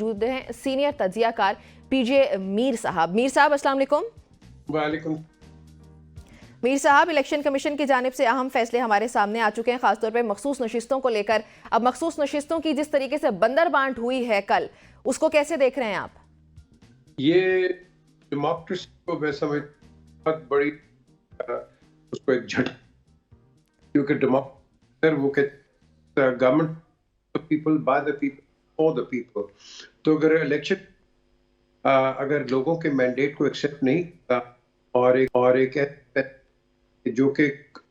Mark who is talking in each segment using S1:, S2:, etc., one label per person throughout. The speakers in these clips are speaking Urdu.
S1: موجود ہیں سینئر تجزیہ کار پی جے میر صاحب۔ میر صاحب السلام علیکم۔
S2: وعلیکم۔
S1: میر صاحب، الیکشن کمیشن کی جانب سے اہم فیصلے ہمارے سامنے آ چکے ہیں، خاص طور پہ مخصوص نشستوں کو لے کر۔ اب مخصوص نشستوں کی جس طریقے سے بندر بانٹ ہوئی ہے کل، اس کو کیسے دیکھ رہے ہیں آپ؟
S2: یہ ڈیموکریسی کو میں سمجھ بہت بڑی اس کو ایک جھٹ، کیونکہ ڈیموکریسی وہ کہ government people by the people for the people, تو اگر الیکشن اگر لوگوں کے مینڈیٹ کو ایکسیپٹ نہیں کرتا اور ایک جو کہ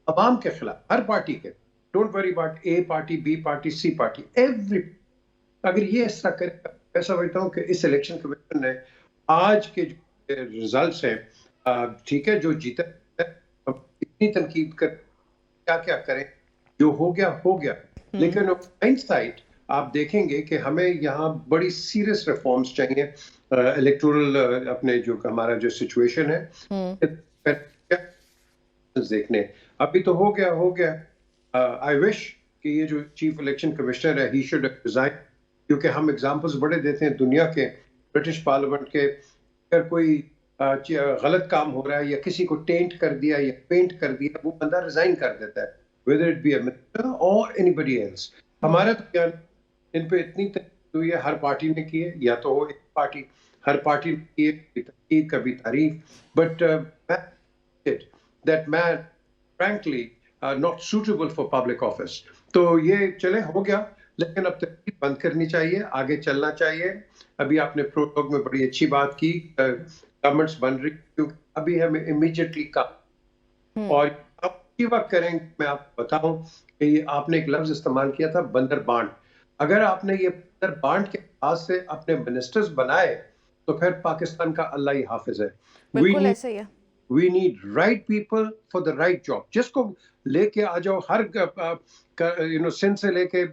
S2: عوام کے خلاف ہر پارٹی کے، don't worry about A party B party C party, every, اگر یہ اس طرح کرے، میں سمجھتا ہوں کہ اس الیکشن کمیشن نے آج کے جو ریزلٹس ہیں، ٹھیک ہے، جو جیتا اتنی تنقید کر کیا کیا کریں، جو ہو گیا ہو گیا، لیکن ہائنڈ سائٹ آپ دیکھیں گے کہ ہمیں یہاں بڑی سیریس ریفارمز چاہیے الیکٹورل اپنے جو ہمارا جو سچویشن ہے دیکھنے۔ ابھی تو ہو گیا آئی وش کہ یہ جو چیف الیکشن کمشنر ہے ہی شوڈ ریزائن، کیونکہ ہم ایگزامپلز بڑے دیتے ہیں دنیا کے، برٹش پارلیمنٹ کے، اگر کوئی غلط کام ہو رہا ہے یا کسی کو ٹینٹ کر دیا یا پینٹ کر دیا، وہ بندہ ریزائن کر دیتا ہے whether it be a minister or anybody else۔ ہمارا تو کیا ان پہ اتنی تنقید ہوئی ہے، ہر پارٹی نے کی ہے، یا تو ایک پارٹی، ہر پارٹی نے کی ہے، کبھی تنقید کبھی تعریف، but that man frankly not suitable for public office۔ تو یہ چلے ہو گیا، لیکن اب تنقید بند کرنی چاہیے، آگے چلنا چاہیے۔ ابھی آپ نے پروٹوگ میں بڑی اچھی بات کی، گورنمنٹس بن رہی، کیونکہ ابھی ہمیں امیجیٹلی کام اور اسی وقت کریں۔ میں آپ کو بتاؤں کہ یہ آپ نے ایک لفظ استعمال کیا تھا، بندر بانٹ۔ اگر آپ نے یہ بندر بانٹ کے لحاظ سے اپنے منسٹرز بنائے تو پھر پاکستان کا اللہ ہی حافظ ہے۔
S1: بالکل ایسا ہی ہے۔
S2: We need right people for the right job۔ جس کو لے کے آ جاؤ، ہر سندھ سے لے کے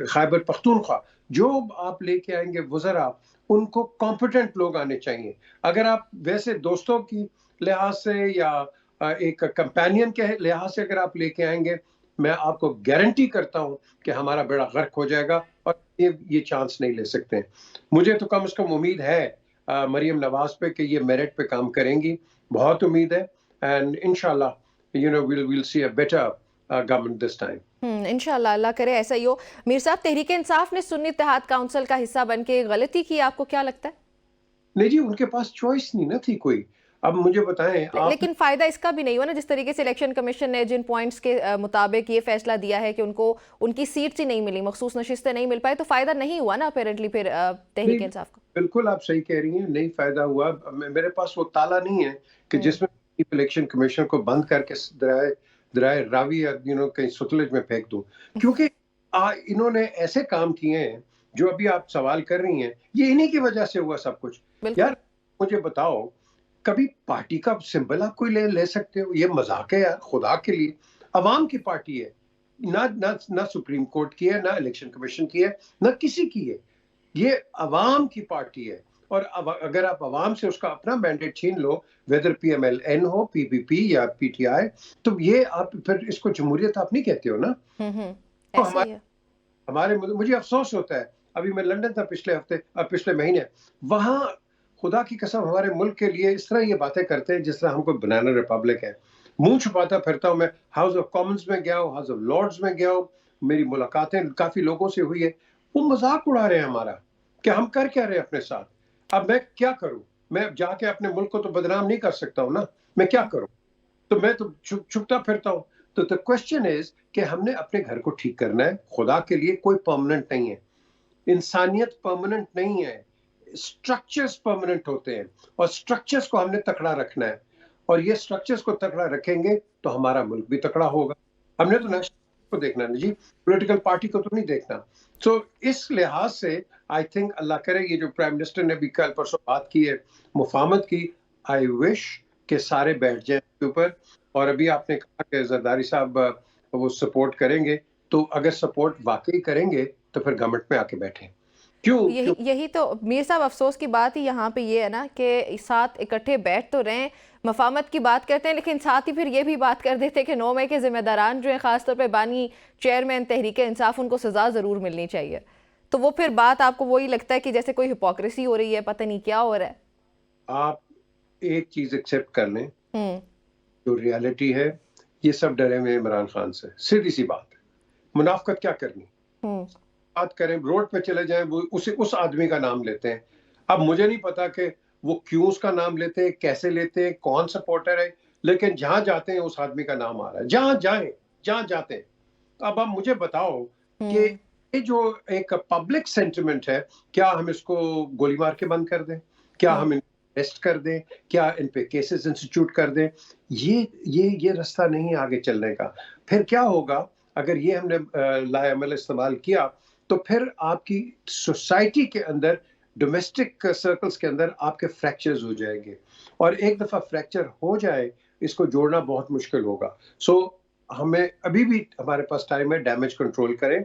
S2: خیبر پختونخوا، جو آپ لے کے آئیں گے وزراء، ان کو کمپیٹنٹ لوگ آنے چاہیے۔ اگر آپ ویسے دوستوں کی لحاظ سے یا ایک کمپینین کے لحاظ سے اگر آپ لے کے آئیں گے، میں آپ کو گارنٹی کرتا ہوں کہ ہمارا بیڑا غرق ہو جائے گا، اور یہ چانس نہیں لے سکتے۔ مجھے تو کم از کم امید ہے مریم نواز پہ کہ یہ میرٹ پہ کام کریں گی، بہت امید ہے، اینڈ انشاءاللہ we'll see a better government this time۔
S1: انشاءاللہ، اللہ کرے ایسا ہی ہو۔ میر صاحب، تحریک انصاف نے سنی اتحاد کونسل کا حصہ بن کے غلطی کی، آپ کو کیا لگتا ہے؟
S2: نہیں جی، ان کے پاس چوائس نہیں نہ تھی کوئی۔ اب مجھے بتائیں آپ،
S1: لیکن فائدہ اس کا بھی نہیں ہوا نا، جس طریقے سے الیکشن کمیشن نے جن پوائنٹس کے مطابق یہ فیصلہ دیا ہے کہ ان کو ان کی سیٹس ہی نہیں ملی، مخصوص نشستیں نہیں مل پائے، تو فائدہ نہیں ہوا نا اپیرنٹلی پھر تحریک انصاف کا۔
S2: بالکل آپ صحیح کہہ رہی ہیں، نہیں فائدہ ہوا۔ میرے پاس وہ تالا نہیں ہے کہ جس میں الیکشن کمیشن کو بند کر کے درائے راوی کہیں ستلج میں پھینک دوں، کیونکہ انہوں نے ایسے کام کیے ہیں جو ابھی آپ سوال کر رہی ہیں، یہ انہی کی وجہ سے ہوا سب کچھ۔ یار مجھے بتاؤ، کبھی پارٹی کا سمبل آپ کوئی لے سکتے ہو؟ یہ مذاق ہے یار، خدا کے لیے۔ عوام کی پارٹی ہے، نہ سپریم کورٹ کی ہے، نہ الیکشن کمیشن کی ہے، نہ کسی کی ہے، یہ عوام کی پارٹی ہے۔ اور اگر آپ عوام سے اس کا اپنا مینڈیٹ چھین لو، whether P M L N ہو، پی پی پی یا پی ٹی آئی، تو یہ آپ پھر اس کو جمہوریت آپ نہیں کہتے ہو نا۔ ہمارے مجھے افسوس ہوتا ہے، ابھی میں لندن تھا پچھلے مہینے، وہاں خدا کی قسم ہمارے ملک کے لیے اس طرح یہ باتیں کرتے ہیں جس طرح ہم کو بنانا ریپبلک ہے۔ منہ چھپاتا پھرتا ہوں میں، ہاؤس آف کامنز میں گیا ہوں، ہاؤس آف لارڈز میں گیا ہوں، میری ملاقاتیں کافی لوگوں سے ہوئی ہے، وہ مذاق اڑا رہے ہیں ہمارا کہ ہم کر کیا رہے ہیں اپنے ساتھ۔ اب میں کیا کروں؟ میں جا کے اپنے ملک کو تو بدنام نہیں کر سکتا ہوں نا، میں کیا کروں؟ تو میں تو چھپتا پھرتا ہوں۔ تو the question is کہ ہم نے اپنے گھر کو ٹھیک کرنا ہے۔ خدا کے لیے کوئی پرماننٹ نہیں ہے، انسانیت پرماننٹ نہیں ہے، اسٹرکچرز پرماننٹ ہوتے ہیں، اور اسٹرکچرز کو ہم نے تکڑا رکھنا ہے، اور یہ اسٹرکچرز کو تکڑا رکھیں گے تو ہمارا ملک بھی تکڑا ہوگا۔ ہم نے تو نیشنل کو دیکھنا ہے جی، پولیٹیکل پارٹی کو تو نہیں دیکھنا۔ تو اس لحاظ سے آئی تھنک اللہ کرے یہ جو پرائم منسٹر نے بھی کل پرسوں بات کی ہے، مفاہمت کی، آئی وش کہ سارے بیٹھ جائیں اس کے اوپر۔ اور ابھی آپ نے کہا کہ زرداری صاحب وہ سپورٹ کریں گے، تو اگر سپورٹ واقعی کریں گے تو پھر گورنمنٹ میں آ کے بیٹھیں۔
S1: یہی تو میر صاحب افسوس کی بات ہی یہاں پہ یہ ہے نا کہ ساتھ اکٹھے بیٹھ تو رہیں، مفاہمت کی بات کرتے ہیں، لیکن ساتھ ہی پھر یہ بھی بات کر دیتے کہ 9 مئی کے ذمہ داران جو ہیں، خاص طور پہ بانی چیئرمین تحریک انصاف، ان کو سزا ضرور ملنی چاہیے۔ تو وہ پھر بات آپ کو وہی لگتا ہے کہ جیسے کوئی ہپوکریسی ہو رہی ہے, پتہ نہیں کیا ہو رہا ہے.
S2: آپ ایک چیز ایکسیپٹ کر لیں, جو ریالٹی ہے, یہ سب ڈرے ہوئے عمران خان سے, سیدھی سی بات ہے. منافقت کیا کرنی, بات کریں, روڈ پہ چلے جائیں, وہ اس آدمی کا نام لیتے ہیں. اب مجھے نہیں پتا کہ وہ کیوں اس کا نام لیتے ہیں, کیسے لیتے ہیں, کون سپورٹر ہے, لیکن جہاں جاتے ہیں اس آدمی کا نام آ رہا ہے, جہاں جاتے ہیں. اب آپ مجھے بتاؤ کہ یہ جو ایک پبلک سینٹیمنٹ ہے, کیا ہم اس کو گولی مار کے بند کر دیں, کیا ہم ٹیسٹ کر دیں, کیا ان پہ کیسز انسٹیٹیوٹ کر دیں؟ یہ رستہ نہیں آگے چلنے کا. پھر کیا ہوگا اگر یہ ہم نے لا عمل استعمال کیا, تو پھر آپ کی سوسائٹی کے اندر, ڈومیسٹک سرکلز کے اندر آپ کے فریکچرز ہو جائیں گے, اور ایک دفعہ فریکچر ہو جائے اس کو جوڑنا بہت مشکل ہوگا. سو ہمیں ابھی بھی ہمارے پاس ٹائم ہے, ڈیمیج کنٹرول کریں,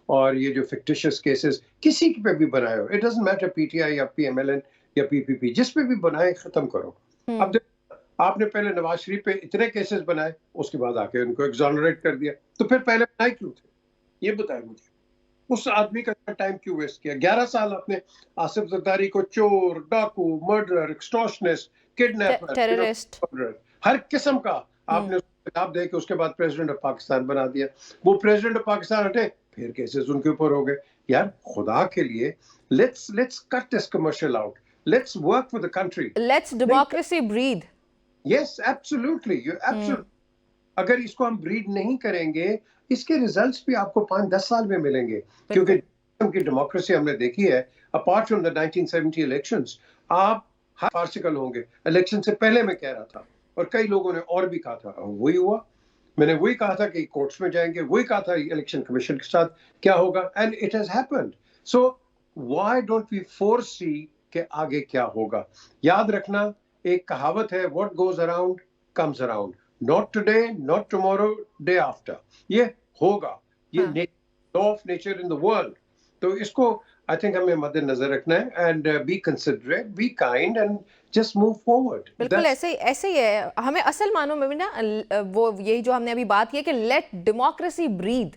S2: اور یہ جو فکٹیشس کیسز کسی پہ بھی بنائے ہو, it doesn't matter P T I یا پی ایم ایل این یا پی پی پی, جس پہ بھی بنائے ختم کرو. اب آپ نے پہلے نواز شریف پہ اتنے کیسز بنائے, اس کے بعد آ کے ان کو ایگزونریٹ کر دیا, تو پھر پہلے بنائے کیوں تھے؟ یہ بتائیں مجھے. اس آدمی کا ٹائم کیوں ویسٹ کیا؟ 11 سال آپ نے آصف زرداری کو چور, ڈاکو, مرڈرر, ایکسٹورشنسٹ, کڈنیپر,
S1: ٹیررسٹ,
S2: ہر قسم کا آپ نے خطاب دے کے اس کے بعد پریزیڈنٹ آف پاکستان بنا دیا. وہ پریزیڈنٹ آف پاکستان ہٹے, پھر کیسز ان کے اوپر ہو گئے. یار خدا کے لیے, let's cut this commercial out, let's work for the country,
S1: let's democracy breathe.
S2: Yes absolutely, اگر اس کو ہم بریڈ نہیں کریں گے, اس کے ریزلٹس بھی آپ کو 5-10 سال میں ملیں گے. کیونکہ کی ڈیموکریسی ہم نے دیکھی ہے, اپارٹ فرام دا 1970 الیکشنز, آپ فارسیکل ہوں گے. الیکشن سے پہلے میں کہہ رہا تھا, اور کئی لوگوں نے اور بھی کہا تھا, وہی ہوا. میں نے وہی کہا تھا کہ کورٹس میں جائیں گے, وہی کہا تھا الیکشن کمیشن کے ساتھ کیا ہوگا, and it has happened. So why don't we foresee کہ آگے کیا ہوگا. یاد رکھنا, ایک کہاوت ہے, what goes around comes around, not today, not tomorrow, day after. یہ ہوگا, یہ law of nature in the world. تو اس کو I think ہمیں مد نظر رکھنا ہے, and be considerate, be kind, and just move forward.
S1: بالکل ایسے ہی ہے. ہمیں اصل معنوں میں بھی نا وہ یہی جو ہم نے ابھی بات کی ہے کہ لیٹ ڈیموکریسی بریتھ.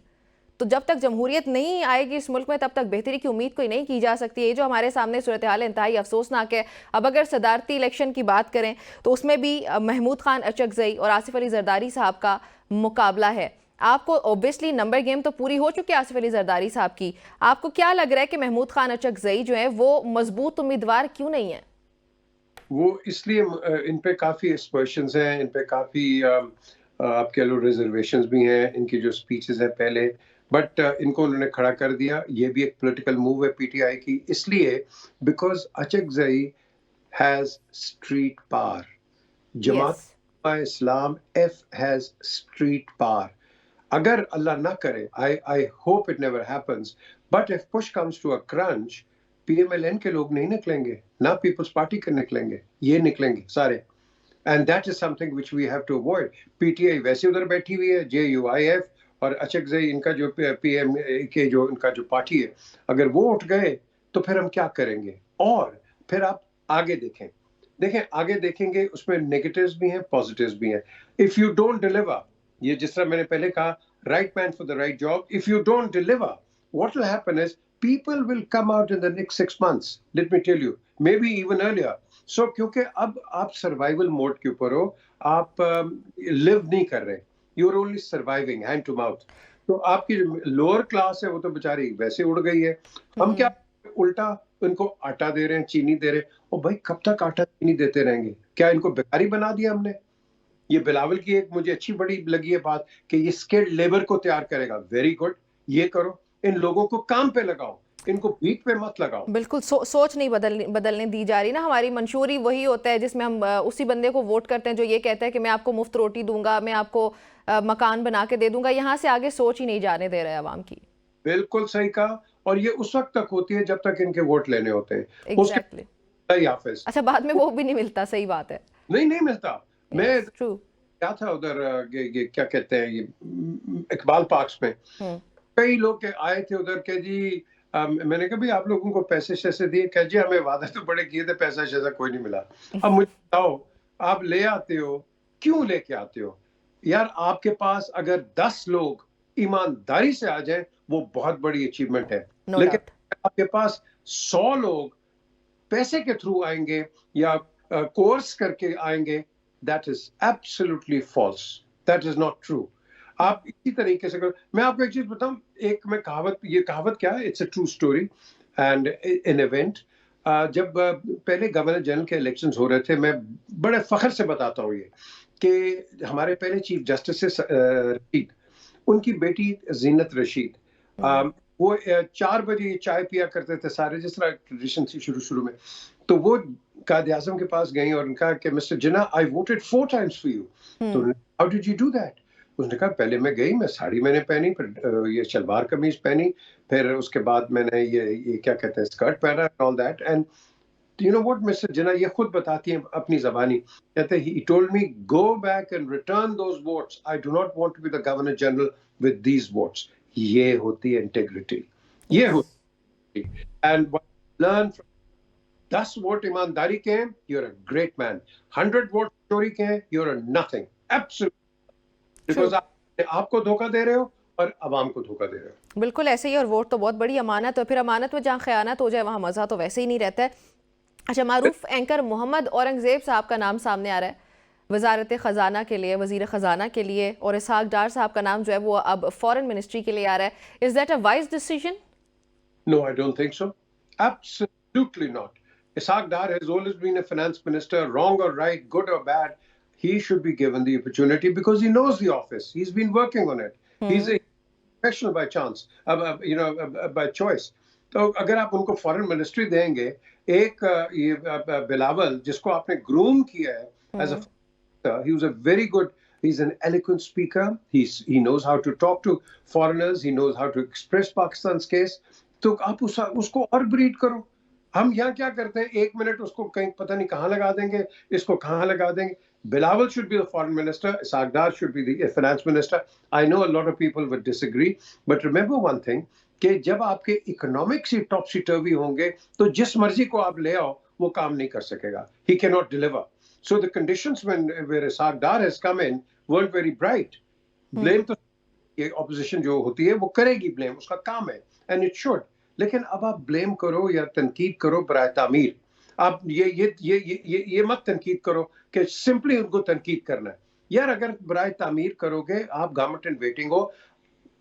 S1: تو جب تک جمہوریت نہیں آئے گی اس ملک میں, تب تک بہتری کی امید کوئی نہیں کی جا سکتی. یہ جو ہمارے سامنے صورتحال انتہائی افسوسناک ہے. اب اگر صدارتی الیکشن کی بات کریں تو اس میں بھی محمود خان اچکزئی اور آصف علی زرداری صاحب کا مقابلہ ہے. آپ کو اوبیسلی نمبر گیم تو پوری ہو چکی ہے آصف علی زرداری صاحب کی. آپ کو کیا لگ رہا ہے کہ محمود خان اچکزئی جو ہیں وہ مضبوط امیدوار کیوں نہیں ہیں؟
S2: وہ اس لیے ان پہ کافی اسپرشنز ہیں, ان پہ کافی آپ کہہ لو ریزرویشنز بھی ہیں, ان کی جو سپیچز ہیں پہلے, بٹ ان کو انہوں نے کھڑا کر دیا. یہ بھی ایک پولیٹیکل موو ہے پی ٹی آئی کی, اس لیے because Achakzai has street power. Jamaat Islam F has street power. اگر اللہ نہ کرے, I hope it never happens, but if push comes to a crunch, P M L N کے لوگ نہیں نکلیں گے, نہ پیپلز پارٹی کے نکلیں گے, یہ نکلیں گے سارے. And that is something which we have to avoid. P T آئی ویسے ادھر بیٹھی ہوئی ہے, جے یو آئی ایف اور اچکزئی, ان کا جو پی ایم کے جو ان کا جو پارٹی ہے, اگر وہ اٹھ گئے تو پھر ہم کیا کریں گے. اور پھر آپ آگے دیکھیں آگے دیکھیں گے, اس میں نیگیٹیوز بھی ہیں, پازیٹیوز بھی ہیں. If you don't deliver, یہ جس طرح میں نے پہلے کہا, right man for the right job, if you don't deliver, what will happen is people will come out in the next 6 months, let me tell you, maybe even earlier. So کیونکہ اب آپ سروائیول موڈ کے اوپر ہو, آپ لیو نہیں کر رہے, you're only surviving hand to mouth. تو آپ کی جو لوور کلاس ہے وہ تو بیچاری ویسے اڑ گئی ہے. ہم کیا الٹا ان کو آٹا دے رہے ہیں, چینی دے رہے ہیں. اور بھائی کب تک آٹا چینی دیتے رہیں گے؟ کیا ان کو بیکاری بنا دیا ہم نے؟ یہ بلاول کی ایک مجھے اچھی بڑی لگی ہے بات کہ یہ اسکلڈ لیبر کو تیار کرے گا. ویری گڈ, یہ کرو, ان لوگوں کو کام پہ لگاؤ, ان کو بھیک پہ مت لگاؤ.
S1: بالکل سوچ نہیں بدلنے دی جا رہی نا. ہماری منشور ہی وہی ہوتا ہے جس میں ہم اسی بندے کو ووٹ کرتے ہیں جو یہ کہتا ہے کہ میں آپ کو مفت روٹی دوں گا, میں آپ کو مکان بنا کے دے دوں گا. یہاں سے آگے سوچ ہی نہیں جانے دے رہے عوام کی.
S2: بالکل صحیح کہا, اور یہ اس وقت تک ہوتی ہے جب تک ان کے ووٹ لینے ہوتے ہیں.
S1: ایگزیکٹلی.
S2: اچھا,
S1: بعد میں وہ بھی نہیں ملتا. صحیح بات ہے,
S2: نہیں ملتا. میں کیا تھا ادھر, کیا کہتے ہیں, یہ اقبال پارکس میں کئی لوگ آئے تھے ادھر کہ جی, میں نے کہا بھی آپ لوگوں کو پیسے شیسے دیے, کہ جی ہمیں وعدے تو بڑے کیے تھے, پیسہ شیسا کوئی نہیں ملا. اب مجھے بتاؤ, آپ لے آتے ہو, کیوں لے کے آتے ہو یار؟ آپ کے پاس اگر 10 لوگ ایمانداری سے آ جائیں وہ بہت بڑی اچیومنٹ ہے. لیکن آپ کے پاس 100 لوگ پیسے کے تھرو آئیں گے یا کورس کر کے آئیں گے, that is absolutely false, that is not true. آپ اسی طریقے سے میں آپ کو ایک چیز بتاؤں, ایک میں یہ کہاوت کیا ہے, it's a true story and an event. جب پہلے گورنر جنرل کے الیکشنز ہو رہے تھے, میں بڑے فخر سے بتاتا ہوں یہ کہ ہمارے پہلے چیف جسٹس رشید, ان کی بیٹی زینت رشید, وہ 4 بجے چائے پیا کرتے تھے سارے, جس طرح ٹریڈیشن تھی شروع میں. تو وہ قائد اعظم کے پاس گئیں اور ان کا کہ mister Jinnah I voted 4 times for you. تو how did you do that? اس نے کہا پہلے میں گئی, میں ساڑی میں نے پہنی, پھر یہ شلوار قمیض پہنی, پھر اس کے بعد میں نے یہ کیا کہتے ہیں اسکرٹ پہنا, all that. And you know what, Mr. Jinnah یہ خود بتاتی ہیں اپنی زبانی, کہتے ہیں he told me go back and return those votes, I do not want to be the governor general with these votes. یہ ہوتی ہے انٹیگریٹی, یہ ہوتی ہے. And what I learned from 10 vote ایمانداری کے ہیں, you're a great man. 100 vote چوری کے ہیں, you're a nothing. Absolutely. Because آپ کو دھوکہ دے رہے ہو اور عوام کو دھوکہ دے رہے ہو.
S1: بالکل ایسے ہی, اور ووٹ تو بہت بڑی امانت ہے, پھر امانت میں جہاں خیانت ہو جائے وہاں مزہ تو ویسے ہی نہیں رہتا ہے. اچھا, معروف اینکر محمد اورنگزیب صاحب کا نام سامنے آ رہا ہے وزارت خزانہ کے لیے, وزیر خزانہ کے لیے, اور اسحاق ڈار صاحب کا نام جو ہے وہ اب فورن منسٹری کے لیے آ رہا ہے. Is that a wise decision?
S2: No, I don't think so. Absolutely not. Ishaq Dar has always been a finance minister, wrong or right, good or bad. He should be given the opportunity because he knows the office. He's been working on it. He's a professional by chance, by choice. تو اگر آپ ان کو فورن منسٹری دیں گے, ایک بلاول جس کو آپ نے گروم کیا ہے as a he was a very good, he's an eloquent speaker, he knows how to talk to foreigners, he knows how to express Pakistan's case. تو آپ اس کو اور بریڈ کرو. ہم یہاں کیا کرتے ہیں, 1 منٹ اس کو کہیں پتہ نہیں کہاں لگا دیں گے, اس کو کہاں لگا دیں گے. Bilawal should be the foreign minister, Ishaq Dar should be the finance minister. I know a lot of people would disagree, but remember one thing, کہ جب آپ کے اکنامکس ٹاپسی ٹروی ہوں گے تو جس مرضی کو آپ لے آؤ وہ کام نہیں کر سکے گا. He cannot deliver. So the conditions where Ishaq Dar has come in weren't very bright. Blame تو یہ اپوزیشن جو ہوتی ہے وہ کرے گی blame, اس کا کام ہے, and it should. لیکن اب آپ blame کرو یا تنقید کرو برائے تعمیر. آپ یہ مت تنقید کرو کہ سمپلی ان کو تنقید کرنا ہے. یار اگر برائے تعمیر کرو گے, آپ گورنمنٹ ان ویٹنگ ہو,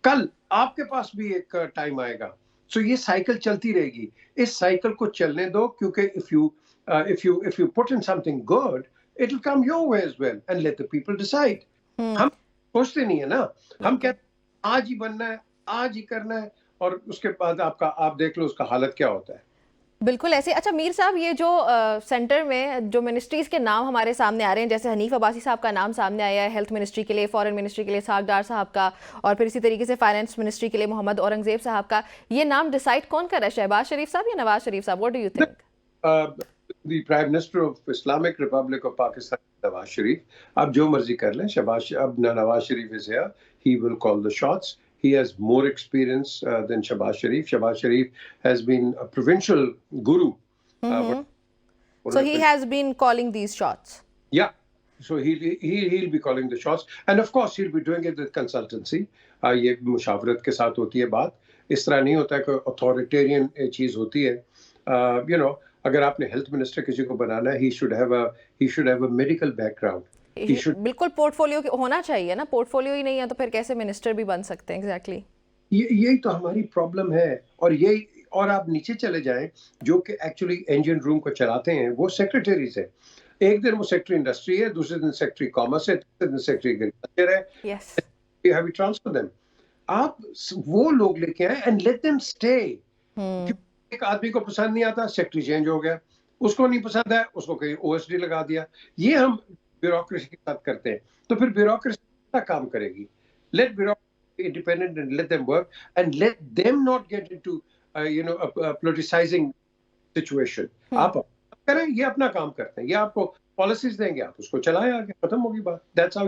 S2: کل آپ کے پاس بھی ایک ٹائم آئے گا. سو یہ سائیکل چلتی رہے گی, اس سائیکل کو چلنے دو, کیونکہ if you put in something good, it will come your way as well, and let the people decide. ہم سوچتے نہیں ہے نا, ہم کہتے ہیں آج ہی بننا ہے, آج ہی کرنا ہے, اور اس کے بعد آپ دیکھ لو اس کا حالت کیا ہوتا ہے.
S1: بالکل ایسے. اچھا میر صاحب, یہ جو سینٹر میں جو منسٹریز کے نام ہمارے سامنے آ رہے ہیں, جیسے حنیف عباسی صاحب کا نام سامنے آیا ہے ہیلتھ منسٹری کے لیے, فورن منسٹری کے لیے اسحاق ڈار صاحب کا, اور پھر اسی طریقے سے فائنانس منسٹری کے لیے محمد اورنگزیب صاحب کا, یہ نام ڈیسائیڈ کون کر رہا ہے, شہباز شریف صاحب یا نواز شریف صاحب؟ What do you think?
S2: The prime minister of Islamic Republic of Pakistan, Nawaz Sharif. آپ جو مرضی کر لیں, اب Nawaz Sharif is here, he will call the shots. He has more experience than Shehbaz Sharif. Shehbaz Sharif has been a provincial guru.
S1: So he has been calling these shots.
S2: Yeah. So he'll be calling the shots. And of course he'll be doing it with consultancy. یہ مشاورت کے ساتھ ہوتی ہے بات. اس طرح نہیں ہوتا ہے کہ اتھارٹیرین چیز ہوتی ہے. اگر آپ نے ہیلتھ منسٹر کسی کو بنانا ہے, he should have a medical background.
S1: بالکل پورٹ فولیو ہونا چاہیے نا, پورٹ فولیو ہی نہیں ہے تو پھر کیسے منسٹر بھی بن سکتے ہیں؟ ایگزیکٹلی
S2: یہی تو ہماری پرابلم ہے. اور آپ نیچے چلے جائیں, جو کہ ایکچولی انجن روم کو چلاتے ہیں وہ سیکرٹریز ہیں. ایک دن وہ سیکٹری انڈسٹری ہے, دوسرے دن سیکٹری کامرس ہے, تیسرے دن سیکٹری ایگریکلچر ہے. You have to transfer them. آپ وہ لوگ لے کے آئیں and let them stay. ایک آدمی کو پسند نہیں آتا, سیکٹری چینج ہو گیا. اس کو نہیں پسند ہے, اس کو کہیں OSD لگا دیا. یہ ہم بیوروکریسی کے ساتھ کرتے ہیں, تو پھر بیوروکریسی کیا کام کرے گی؟ Let bureaucracy be independent and let them work and let them not get into a politicizing situation. آپ کریں, یہ اپنا کام کرتے ہیں, یہ آپ کو پالیسیز دیں گے, آپ اس کو چلائیں, آگے ختم ہوگی بات. That's how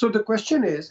S2: So the question is,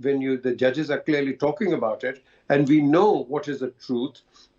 S2: when the judges are clearly talking about it and we know what is the truth,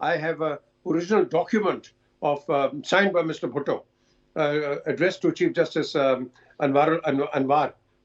S2: I have a original document of signed by Mr. Bhutto, addressed to Chief Justice Anwar,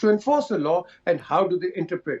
S2: to enforce the law and how do they interpret.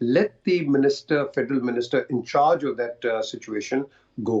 S2: let the minister, federal minister in charge of that situation go.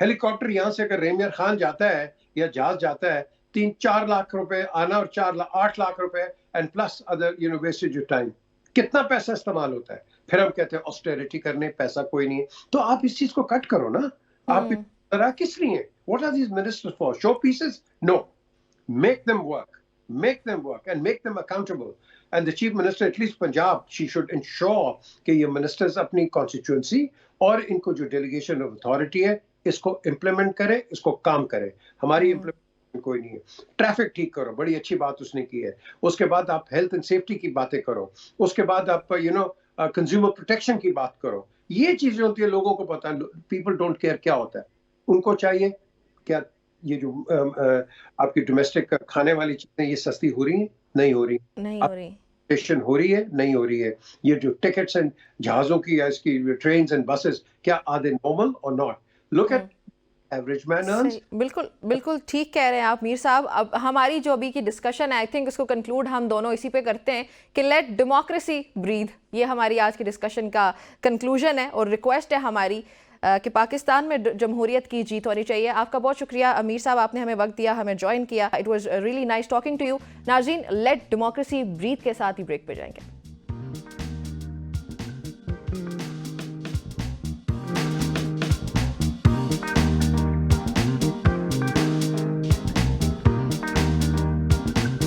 S2: Halley copter یہاں سے اگر ریمیئر خان جاتا ہے یا جہاز جاتا ہے 3-4 لاکھ روپے آنا اور 8 لاکھ روپے and plus other wastage of time. کتنا پیسہ استعمال ہوتا ہے. پھر ہم کہتے ہیں آسٹیریٹی کرنے, پیسہ کوئی نہیں ہے. تو آپ اس چیز کو کٹ کرو نا. آپ طرح کس لیے, what are these ministers for? Show pieces? No. Make them work. Make them work and make them accountable. And the chief minister, at least Punjab, she should ensure کہ یہ ministers اپنی constituency اور ان کو جو delegation of authority ہے اس کو implement کرے, اس کو کام کرے. ہماری implementation کوئی نہیں ہے. ٹریفک ٹھیک کرو, بڑی اچھی بات اس نے کی ہے. اس کے بعد آپ ہیلتھ اینڈ سیفٹی کی باتیں کرو. اس کے بعد آپ کنزیومر پروٹیکشن کی بات کرو. یہ چیزیں ہوتی ہیں, لوگوں کو پتا, پیپل ڈونٹ کیئر کیا ہوتا ہے. ان کو چاہیے کیا یہ جو آپ کی ڈومیسٹک کھانے والی چیزیں یہ سستی ہو رہی ہیں, نہیں ہو رہی,
S1: نہیں ہو رہی,
S2: انفلیشن ہو رہی ہے, نہیں ہو رہی ہے. یہ جو ٹکٹس اینڈ جہازوں کی یا اس کی ٹرینز اینڈ بسز, کیا آر دے نارمل اور not? Look at average man earns.
S1: بالکل بالکل ٹھیک کہہ رہے ہیں آپ میر صاحب. اب ہماری جو ابھی کی ڈسکشن ہے, آئی تھنک اس کو کنکلوڈ ہم دونوں اسی پہ کرتے ہیں کہ لیٹ ڈیموکریسی بریتھ. یہ ہماری آج کی ڈسکشن کا کنکلوژن ہے اور ریکویسٹ ہے ہماری کہ پاکستان میں جمہوریت کی جیت ہونی چاہیے. آپ کا بہت شکریہ امیر صاحب, آپ نے ہمیں وقت دیا, ہمیں جوائن کیا. It was really nice talking to you. ناظرین, لیٹ ڈیموکریسی بریتھ کے ساتھ ہی بریک پہ جائیں گے.